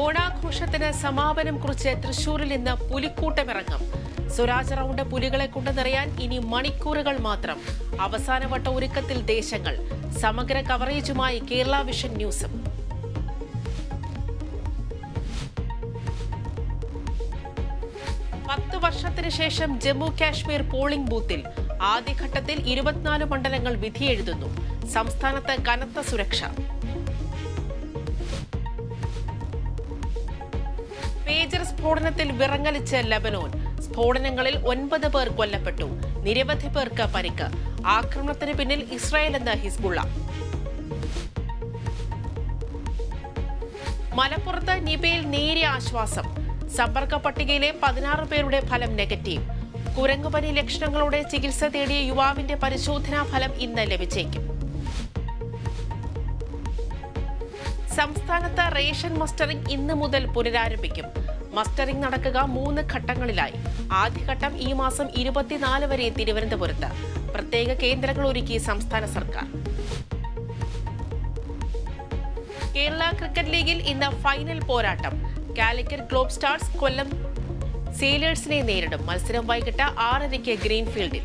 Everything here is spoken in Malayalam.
ഓണാഘോഷത്തിന് സമാപനം കുറിച്ച് തൃശൂരിൽ ഇന്ന് പുലിക്കൂട്ടമിറങ്ങും. സ്വരാജ് റൗണ്ട് പുലികളെ കൊണ്ട് നിറയാൻ ഇനി മണിക്കൂറുകൾ മാത്രം. അവസാനവട്ട ഒരുക്കത്തിൽ ദേശങ്ങൾ. സമഗ്ര കവറേജുമായി കേരള വിഷൻ ന്യൂസും. പത്ത് വർഷത്തിന് ശേഷം ജമ്മു കാശ്മീർ പോളിംഗ് ബൂത്തിൽ ആദ്യഘട്ടത്തിൽ 24 മണ്ഡലങ്ങൾ വിധിയെഴുതുന്നു. സംസ്ഥാനത്ത് കനത്ത സുരക്ഷ. പേജർ സ്ഫോടനത്തിൽ വിറങ്ങലിച്ച് ലെബനോൻ. സ്ഫോടനങ്ങളിൽ 9 പേർ കൊല്ലപ്പെട്ടു. നിരവധി പേർക്ക് പരിക്ക്. ആക്രമണത്തിന് പിന്നിൽ ഇസ്രായേലെന്ന് ഹിസ്ബുള്ള. മലപ്പുറത്ത് നിപയിൽ നേരിയ ആശ്വാസം. സമ്പർക്ക പട്ടികയിലെ 16 പേരുടെ ഫലം നെഗറ്റീവ്. കുരങ്ങുപനി ലക്ഷണങ്ങളോടെ ചികിത്സ തേടിയ യുവാവിന്റെ പരിശോധനാ ഫലം ഇന്ന് ലഭിച്ചേക്കും. സംസ്ഥാനത്ത് റേഷൻ മസ്റ്ററിംഗ് ഇന്ന് മുതൽ പുനരാരംഭിക്കും. മസ്റ്ററിംഗ് നടക്കുക 3 ഘട്ടങ്ങളിലായി. ആദ്യഘട്ടം ഈ മാസം 24 വരെ തിരുവനന്തപുരത്ത്. പ്രത്യേക കേന്ദ്രങ്ങൾ ഒരുക്കി സംസ്ഥാന സർക്കാർ. കേരള ക്രിക്കറ്റ് ലീഗിൽ ഇന്ന് ഫൈനൽ പോരാട്ടം. കാലിക്കറ്റ് ഗ്ലോബ് സ്റ്റാർസ് കൊല്ലം സെയിലേഴ്സിനെ നേരിടും. മത്സരം വൈകിട്ട് 6:30 ഗ്രീൻഫീൽഡിൽ.